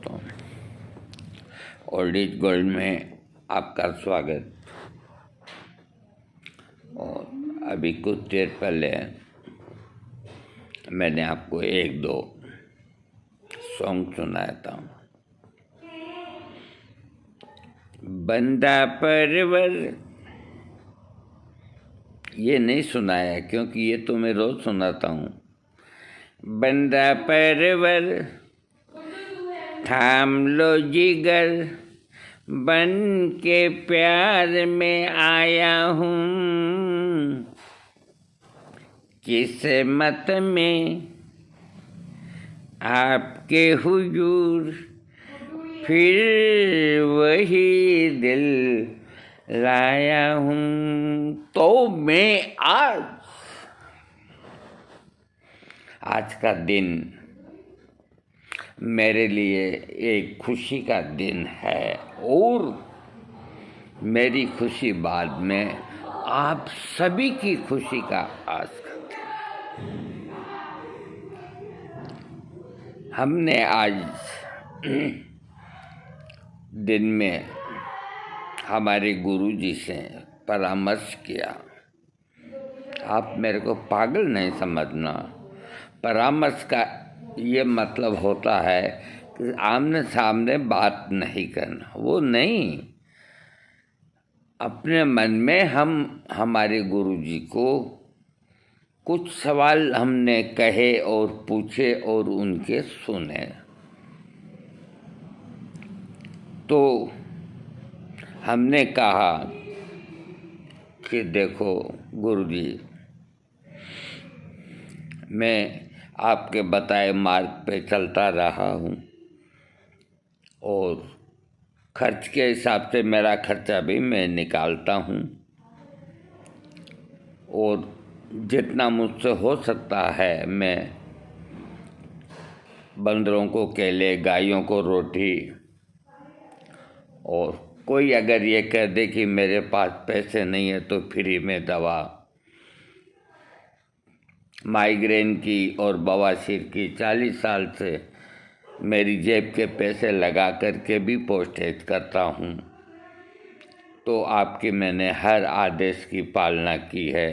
दोस्तों, old is gold में आपका स्वागत। और अभी कुछ देर पहले मैंने आपको एक दो सॉन्ग सुनाया था। बंदा परवर ये नहीं सुनाया क्योंकि ये तो मैं रोज सुनाता हूँ। बंदा परवर थाम लो जिगर, बन के प्यार में आया हूँ, किस्मत में आपके हुजूर फिर वही दिल लाया हूँ। तो मैं आज का दिन मेरे लिए एक खुशी का दिन है और मेरी खुशी बाद में आप सभी की खुशी का आस करते हैं। हमने आज दिन में हमारे गुरुजी से परामर्श किया। आप मेरे को पागल नहीं समझना। परामर्श का ये मतलब होता है कि आमने सामने बात नहीं करना, वो नहीं। अपने मन में हम हमारे गुरुजी को कुछ सवाल हमने कहे और पूछे और उनके सुने। तो हमने कहा कि देखो गुरुजी, मैं आपके बताए मार्ग पे चलता रहा हूँ और खर्च के हिसाब से मेरा खर्चा भी मैं निकालता हूँ और जितना मुझसे हो सकता है मैं बंदरों को केले, गायों को रोटी, और कोई अगर ये कह दे कि मेरे पास पैसे नहीं है तो फ्री में दवा, माइग्रेन की और बवासीर की 40 साल से मेरी जेब के पैसे लगा करके भी पोस्टेज करता हूँ। तो आपकी मैंने हर आदेश की पालना की है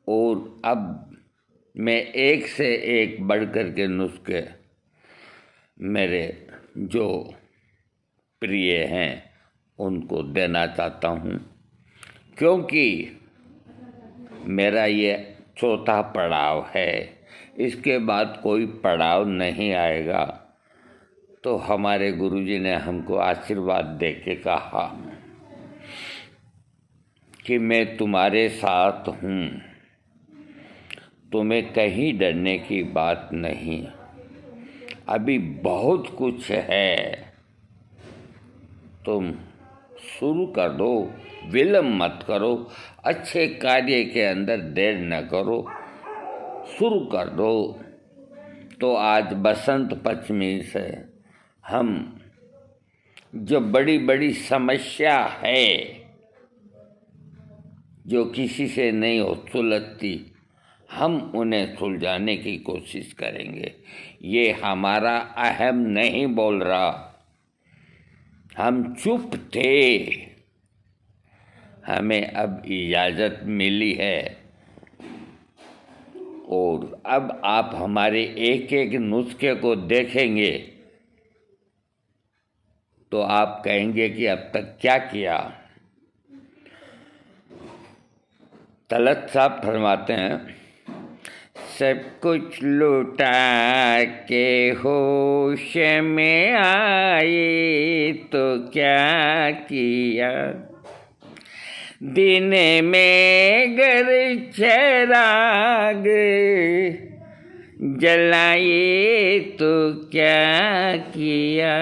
और अब मैं एक से एक बढ़ कर के नुस्खे मेरे जो प्रिय हैं उनको देना चाहता हूँ, क्योंकि मेरा ये चौथा पड़ाव है। इसके बाद कोई पड़ाव नहीं आएगा। तो हमारे गुरुजी ने हमको आशीर्वाद दे के कहा कि मैं तुम्हारे साथ हूँ, तुम्हें कहीं डरने की बात नहीं। अभी बहुत कुछ है, तुम शुरू कर दो, विलम्ब मत करो, अच्छे कार्य के अंदर देर न करो, शुरू कर दो। तो आज बसंत पंचमी से हम जो बड़ी बड़ी समस्या है जो किसी से नहीं हो सुलझती, हम उन्हें सुलझाने की कोशिश करेंगे। ये हमारा अहम नहीं बोल रहा, हम चुप थे, हमें अब इजाज़त मिली है और अब आप हमारे एक एक नुस्खे को देखेंगे तो आप कहेंगे कि अब तक क्या किया। तलत साहब फरमाते हैं, सब कुछ लुटा के होश में आए तो क्या किया, दिन में गर चिराग जलाए तो क्या किया,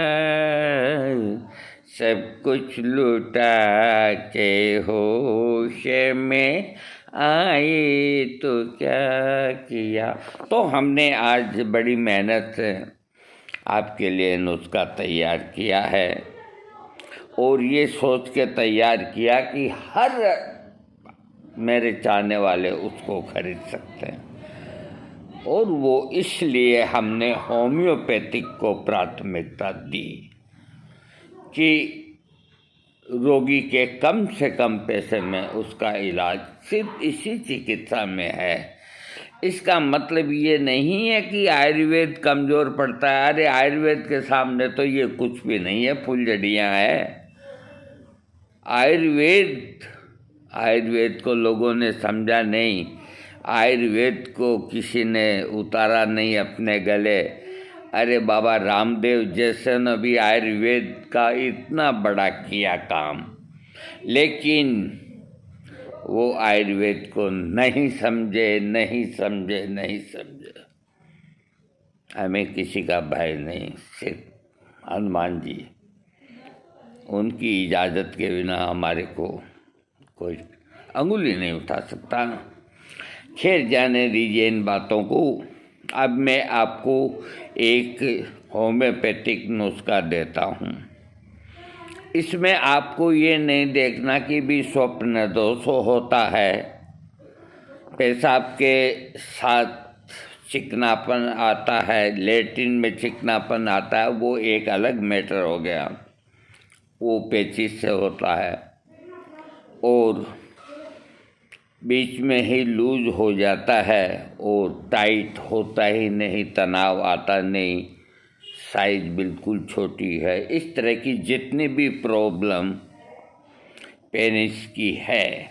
सब कुछ लुटा के होश में आए तो क्या किया। तो हमने आज बड़ी मेहनत से आपके लिए नुस्खा तैयार किया है और ये सोच के तैयार किया कि हर मेरे चाहने वाले उसको खरीद सकते हैं। और वो इसलिए हमने होम्योपैथिक को प्राथमिकता दी कि रोगी के कम से कम पैसे में उसका इलाज सिर्फ इसी चिकित्सा में है। इसका मतलब ये नहीं है कि आयुर्वेद कमज़ोर पड़ता है। अरे आयुर्वेद के सामने तो ये कुछ भी नहीं है, फुलझड़ियाँ हैं। आयुर्वेद को लोगों ने समझा नहीं, आयुर्वेद को किसी ने उतारा नहीं अपने गले। अरे बाबा रामदेव जैसे ने भी आयुर्वेद का इतना बड़ा किया काम, लेकिन वो आयुर्वेद को नहीं समझे। हमें किसी का भय नहीं, सिर्फ हनुमान जी, उनकी इजाज़त के बिना हमारे को कोई अंगुली नहीं उठा सकता। खैर जाने दीजिए इन बातों को। अब मैं आपको एक होम्योपैथिक नुस्खा देता हूँ। इसमें आपको ये नहीं देखना कि भी स्वप्न दोष होता है, पेशाब के साथ चिकनापन आता है, लेट्रिन में चिकनापन आता है, वो एक अलग मैटर हो गया, वो पेचिश से होता है और बीच में ही लूज हो जाता है और टाइट होता ही नहीं, तनाव आता नहीं, साइज बिल्कुल छोटी है। इस तरह की जितनी भी प्रॉब्लम पेनिस की है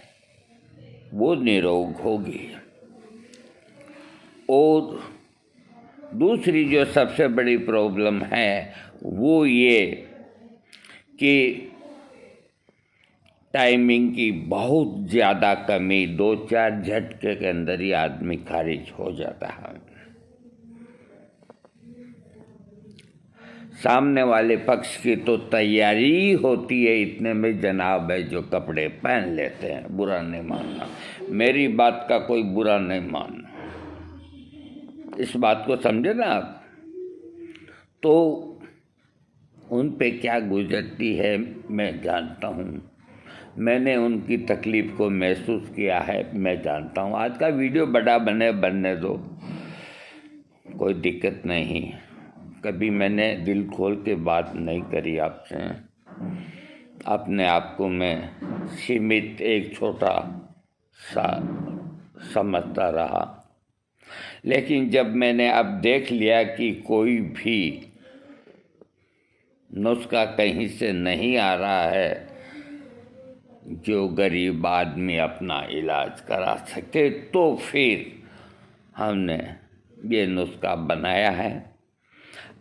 वो निरोग होगी। और दूसरी जो सबसे बड़ी प्रॉब्लम है वो ये कि टाइमिंग की बहुत ज़्यादा कमी, 2-4 झटके के अंदर ही आदमी खारिज हो जाता है। सामने वाले पक्ष की तो तैयारी होती है, इतने में जनाब है जो कपड़े पहन लेते हैं। बुरा नहीं मानना, मेरी बात का कोई बुरा नहीं मानना, इस बात को समझे ना आप। तो उन पे क्या गुजरती है मैं जानता हूँ, मैंने उनकी तकलीफ़ को महसूस किया है, मैं जानता हूँ। आज का वीडियो बड़ा बनने दो, कोई दिक्कत नहीं। कभी मैंने दिल खोल के बात नहीं करी आपसे, अपने आप को मैं सीमित एक छोटा सा समझता रहा। लेकिन जब मैंने अब देख लिया कि कोई भी नुस्खा कहीं से नहीं आ रहा है जो गरीब आदमी अपना इलाज करा सके, तो फिर हमने ये नुस्खा बनाया है।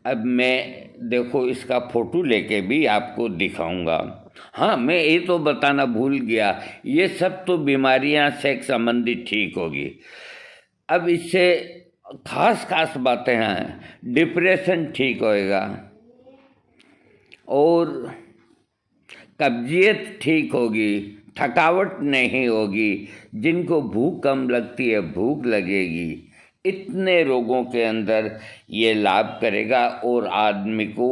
अब मैं देखो इसका फ़ोटो लेके भी आपको दिखाऊंगा। हाँ, मैं ये तो बताना भूल गया, ये सब तो बीमारियां सेक्स संबंधी ठीक होगी। अब इससे खास बातें हैं, डिप्रेशन ठीक होएगा और कब्जियत ठीक होगी, थकावट नहीं होगी, जिनको भूख कम लगती है भूख लगेगी। इतने रोगों के अंदर ये लाभ करेगा और आदमी को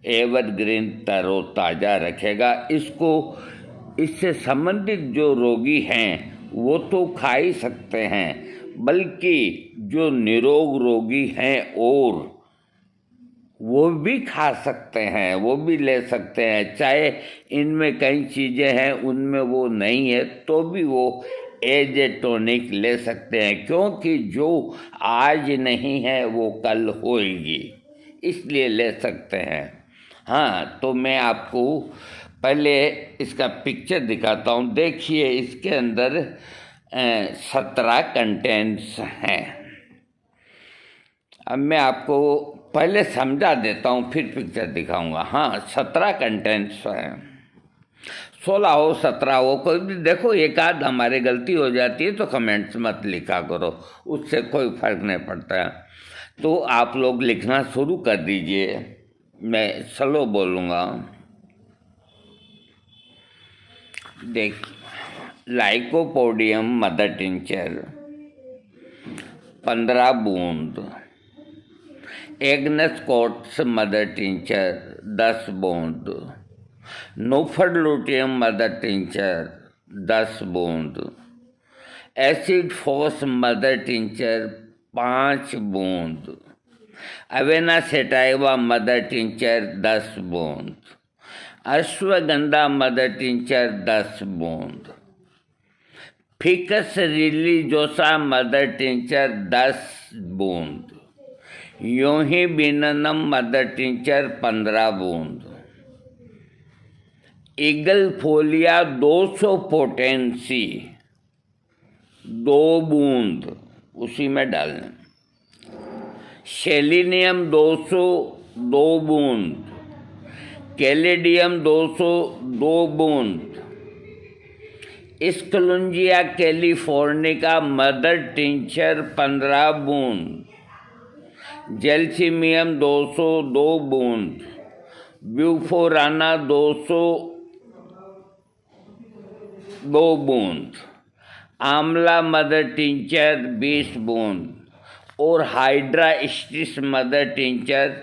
एवरग्रीन तरोताज़ा रखेगा। इससे संबंधित जो रोगी हैं वो तो खा ही सकते हैं, बल्कि जो निरोग रोगी हैं और वो भी खा सकते हैं, वो भी ले सकते हैं। चाहे इनमें कई चीज़ें हैं उनमें वो नहीं है तो भी वो एज ए टॉनिक ले सकते हैं, क्योंकि जो आज नहीं है वो कल होएगी, इसलिए ले सकते हैं। हाँ, तो मैं आपको पहले इसका पिक्चर दिखाता हूँ। देखिए इसके अंदर 17 कंटेंट्स हैं। अब मैं आपको पहले समझा देता हूँ फिर पिक्चर दिखाऊंगा। हाँ, 17 कंटेंट्स हैं, 16 हो 17 हो, कोई भी देखो। एक आध हमारे गलती हो जाती है तो कमेंट्स मत लिखा करो, उससे कोई फर्क नहीं पड़ता है। तो आप लोग लिखना शुरू कर दीजिए, मैं स्लो बोलूँगा। देख, लाइकोपोडियम मदर टिंचर 15 बूंद, एग्नेस कोट्स मदर टिंचर 10 बूंद, नोफरलूटियम मदर टिंचर 10 बूंद, एसिड फोस मदर टिंचर 5 बूंद, अवेना सेटाइवा मदर टिंचर 10 बूंद, अश्वगंधा मदर टिंचर 10 बूंद, फिकस रिलीजोसा मदर टिंचर 10 बूंद, यूं ही बिननम मदर टिंचर 15 बूंद, ईगल फोलिया 200 पोटेंसी 2 बूंद उसी में डालना, सेलिनियम 202 बूंद, कैलेडियम 202 बूंद, स्कलुंजिया कैलिफोर्निका मदर टिंचर 15 बूंद, जेल्सिमियम 202 बूंद, ब्यूफोराना 202 बूंद, आंवला मदर टिंचर 20 बूंद और हाइड्रास्टिस मदर टिंचर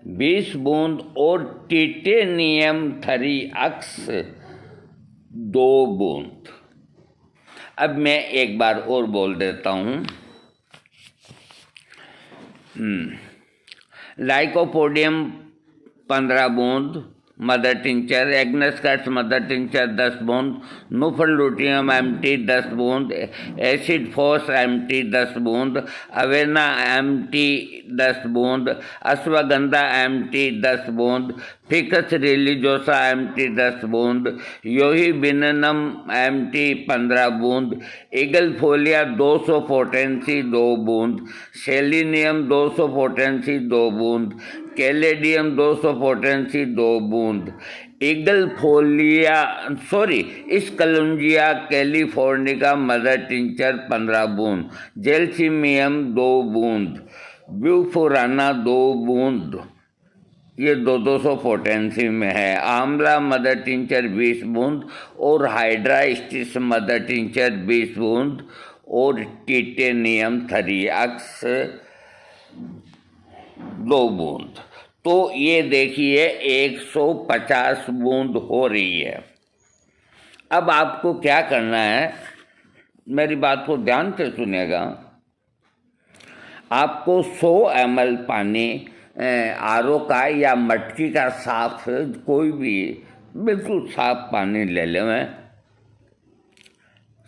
20 बूंद और टिटेनियम थरीअक्स 2 बूंद। अब मैं एक बार और बोल देता हूँ। लाइकोपोडियम 15 बूंद मदर टिंचर, एग्नेस्कट्स मदर टिंचर 10 बूंद, नुफलूटियम एमटी 10 बूंद, एसिड फोस एमटी 10 बूंद, अवेना एमटी 10 बूंद, अश्वगंधा एमटी 10 बूंद, फिकस रिलीजोसा एमटी 10 बूंद, योही बिननम एमटी 15 बूंद, ईगल फोलिया 200 पोटेंसी 2 बूंद, सेलिनियम 200 पोटेंसी 2 बूंद, कैलेडियम 200 पोटेंसी 2 बूंद, ईगल फोलिया स्कलुंजिया कैलिफोर्निका मदर टिंचर 15 बूंद, जेल्सिमियम 2 बूंद, ब्यूफोराना 2 बूंद, ये 200 पोटेंसी में है, आंवला मदर टिंचर 20 बूंद और हाइड्रास्टिस मदर टिंचर 20 बूंद और टिटेनियम थरीअक्स 2 बूंद। तो ये देखिए 150 बूंद हो रही है। अब आपको क्या करना है, मेरी बात को ध्यान से सुनिएगा। आपको 100 ml पानी आरओ का या मटकी का साफ, कोई भी बिल्कुल साफ पानी ले लें।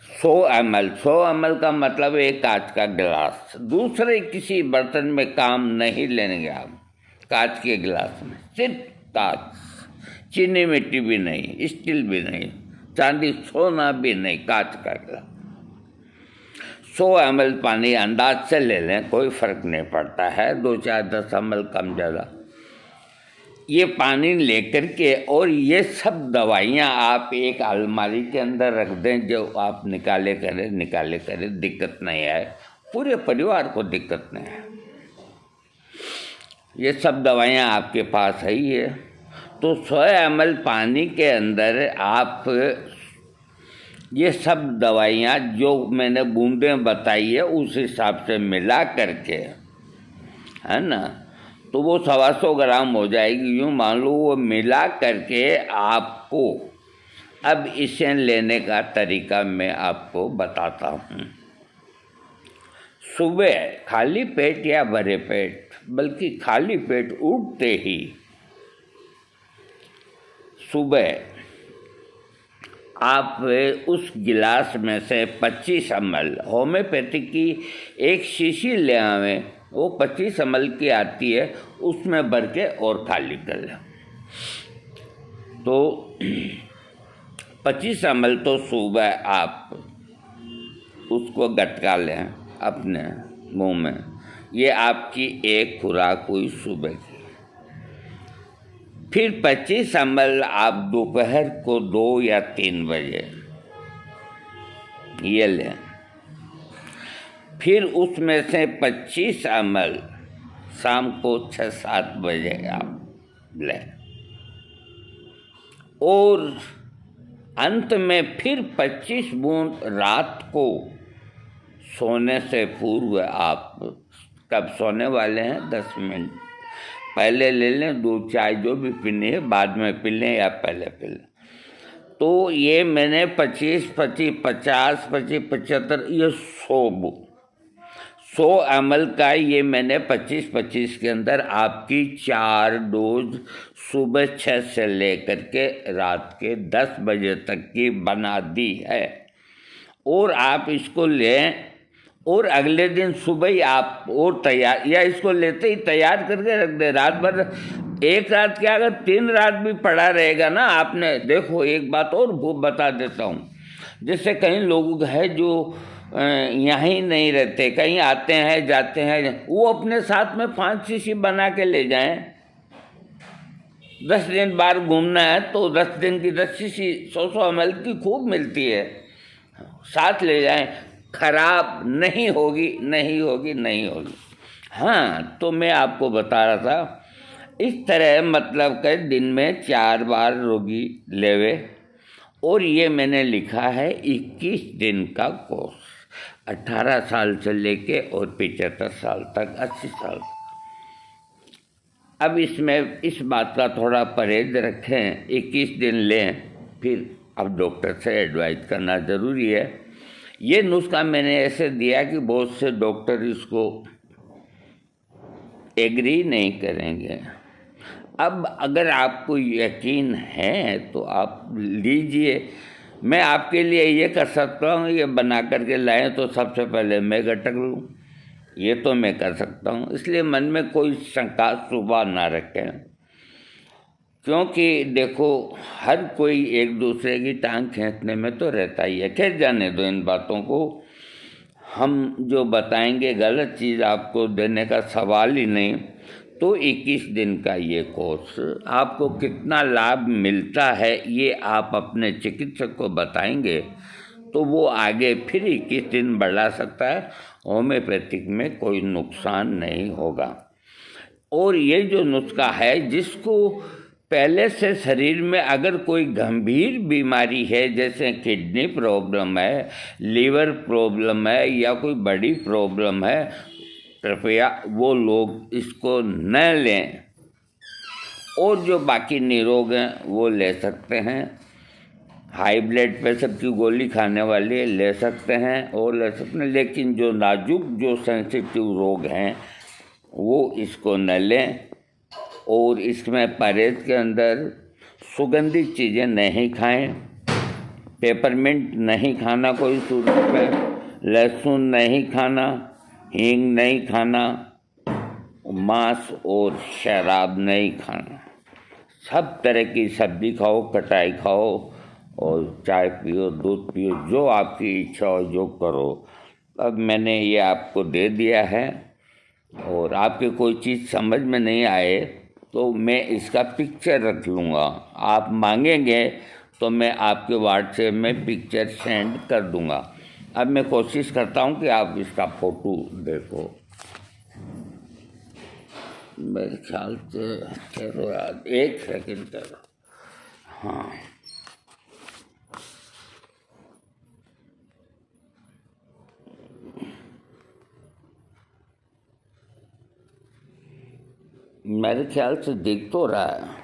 100 ml का मतलब एक कांच का गिलास, दूसरे किसी बर्तन में काम नहीं लेंगे आप, कांच के गिलास में, सिर्फ कांच, चीनी मिट्टी भी नहीं, स्टील भी नहीं, चांदी सोना भी नहीं, कांच का गिलास। 100 ml पानी अंदाज से ले लें, कोई फर्क नहीं पड़ता है, 2-4-10 ml कम ज़्यादा। ये पानी लेकर के और ये सब दवाइयाँ आप एक अलमारी के अंदर रख दें, जो आप निकाले करें, दिक्कत नहीं है, पूरे परिवार को दिक्कत नहीं है। ये सब दवाइयाँ आपके पास है ही है। तो 100 ml पानी के अंदर आप ये सब दवाइयाँ जो मैंने बूंदें बताई है उस हिसाब से मिला करके, है ना, तो वो 125 ग्राम हो जाएगी। यूँ मान लो वो मिला करके आपको, अब इसे लेने का तरीका मैं आपको बताता हूँ। सुबह खाली पेट या भरे पेट, बल्कि खाली पेट उठते ही सुबह आप उस गिलास में से 25 ml, होम्योपैथिक की एक शीशी ले आवें, वो 25 ml की आती है, उसमें भर के और खाली कर लें। तो 25 ml तो सुबह आप उसको गटका लें अपने मुंह में, ये आपकी एक खुराक हुई सुबह की। फिर 25 ml आप दोपहर को 2 या 3 बजे ये लें। फिर उसमें से 25 ml शाम को 6-7 बजे आप लें। और अंत में फिर 25 बूंद रात को सोने से पूर्व, आप कब सोने वाले हैं 10 मिनट पहले ले लें, दूध चाय जो भी पीनी है बाद में पी लें या पहले पी लें। तो ये मैंने 25, 50, 75, ये 100 100 ml का ये मैंने 25-25 के अंदर आपकी 4 डोज सुबह 6 से लेकर के रात के 10 बजे तक की बना दी है। और आप इसको लें और अगले दिन सुबह ही आप और तैयार, या इसको लेते ही तैयार करके रख दें रात भर। एक रात क्या, अगर 3 रात भी पड़ा रहेगा ना आपने, देखो एक बात और वो बता देता हूँ, जैसे कई लोग हैं जो यहाँ ही नहीं रहते, कहीं आते हैं जाते हैं, वो अपने साथ में 5 शीशी बना के ले जाएं। 10 दिन बाहर घूमना है तो 10 दिन की 10 शीशी 100 ml की खूब मिलती है, साथ ले जाएं, खराब नहीं होगी, नहीं होगी, नहीं होगी। हाँ, तो मैं आपको बता रहा था इस तरह, मतलब कि दिन में 4 बार रोगी लेवे। और ये मैंने लिखा है 21 दिन का कोर्स, 18 साल से लेके और 75 साल तक, 80 साल। अब इसमें इस बात का थोड़ा परहेज रखें, 21 दिन लें, फिर अब डॉक्टर से एडवाइस करना ज़रूरी है। ये नुस्खा मैंने ऐसे दिया कि बहुत से डॉक्टर इसको एग्री नहीं करेंगे। अब अगर आपको यकीन है तो आप लीजिए। मैं आपके लिए ये कर सकता हूँ, ये बना करके लाएं तो सबसे पहले मैं गटक लूँ, ये तो मैं कर सकता हूँ। इसलिए मन में कोई शंका शुबा ना रखें, क्योंकि देखो हर कोई एक दूसरे की टांग खींचने में तो रहता ही है। खैर जाने दो इन बातों को, हम जो बताएंगे गलत चीज़ आपको देने का सवाल ही नहीं। तो 21 दिन का ये कोर्स आपको कितना लाभ मिलता है ये आप अपने चिकित्सक को बताएंगे तो वो आगे फिर 21 दिन बढ़ा सकता है। होम्योपैथिक में कोई नुकसान नहीं होगा। और ये जो नुस्खा है, जिसको पहले से शरीर में अगर कोई गंभीर बीमारी है, जैसे किडनी प्रॉब्लम है, लीवर प्रॉब्लम है, या कोई बड़ी प्रॉब्लम है, कृपया वो लोग इसको न लें। और जो बाकी निरोग हैं वो ले सकते हैं। हाई ब्लड प्रेशर की गोली खाने वाले ले सकते हैं और ले सकते हैं, लेकिन जो नाजुक, जो सेंसिटिव रोग हैं वो इसको न लें। और इसमें परहेज के अंदर सुगंधित चीज़ें नहीं खाएं, पेपरमिंट नहीं खाना कोई सूरत में, लहसुन नहीं खाना, हींग नहीं खाना, मांस और शराब नहीं खाना। सब तरह की सब्जी खाओ, खटाई खाओ और चाय पियो, दूध पियो, जो आपकी इच्छा हो जो करो। अब मैंने ये आपको दे दिया है। और आपके कोई चीज़ समझ में नहीं आए तो मैं इसका पिक्चर रख लूँगा, आप मांगेंगे तो मैं आपके व्हाट्सएप में पिक्चर सेंड कर दूँगा। अब मैं कोशिश करता हूँ कि आप इसका फ़ोटो देखो। मेरे ख्याल से ठहरो यार, 1 सेकंड ठहरो। हाँ, मेरे ख्याल से दिख तो रहा है।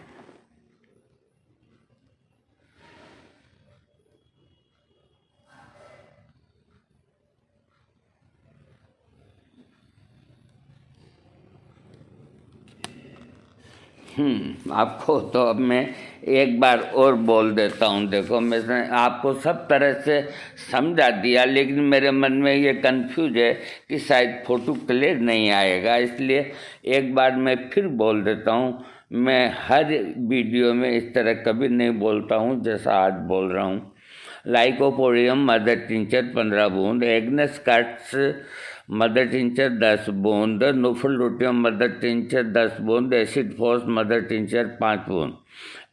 आपको तो अब मैं एक बार और बोल देता हूँ। देखो मैंने आपको सब तरह से समझा दिया, लेकिन मेरे मन में ये कंफ्यूज है कि शायद फ़ोटो क्लियर नहीं आएगा, इसलिए एक बार मैं फिर बोल देता हूँ। मैं हर वीडियो में इस तरह कभी नहीं बोलता हूँ जैसा आज बोल रहा हूँ। लाइकोपोडियम मदर टिंचर 15 बूंद, एग्नेस कट्स मदर टिंचर 10 बूंद, नुफलुटियम मदर टिंचर 10 बूंद, एसिड फोर्स मदर टिंचर 5 बूंद,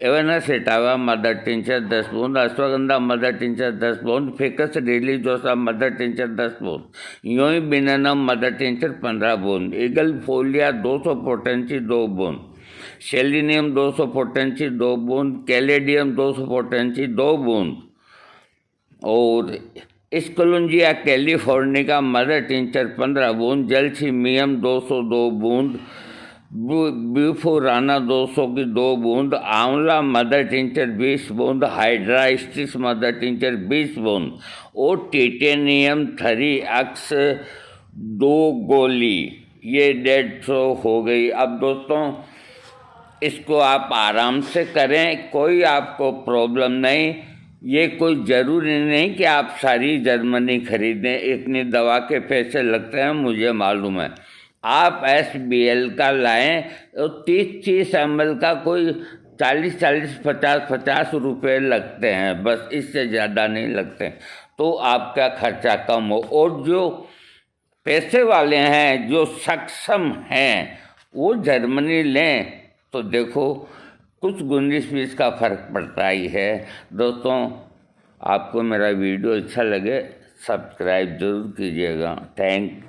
एवेना सेटावा मदर टिंचर 10 बूंद, अश्वगंधा मदर टिंचर 10 बूंद, फिकस रिलीजोसा मदर टिंचर 10 बूंद, योई बिननम मदर टिंचर 15 बूंद, ईगल फोलिया 200 पोटेंसी 2 बूंद, सेलिनियम 200 पोटेंसी 2 बूंद, कैलेडियम 200 पोटेंसी 2 बूंद, और स्कलुंजिया कैलिफोर्निका मदर टिंचर 15 बूंद, जलसीमियम 202 बूंद, ब्यूफोराना 200 की 2 बूंद, आंवला मदर टिंचर 20 बूंद, हाइड्रास्टिस मदर टिंचर 20 बूंद और टिटेनियम 3 अक्स 2 गोली, ये 150 हो गई। अब दोस्तों इसको आप आराम से करें, कोई आपको प्रॉब्लम नहीं। ये कोई ज़रूरी नहीं कि आप सारी जर्मनी खरीदें, इतनी दवा के पैसे लगते हैं मुझे मालूम है। आप SBL का लाएं तो 30-30 ml का कोई 40-40, 50-50 रुपये लगते हैं, बस इससे ज़्यादा नहीं लगते। तो आपका खर्चा कम हो। और जो पैसे वाले हैं, जो सक्षम हैं, वो जर्मनी लें तो देखो कुछ 19-20 का फ़र्क पड़ता ही है। दोस्तों आपको मेरा वीडियो अच्छा लगे सब्सक्राइब ज़रूर कीजिएगा। थैंक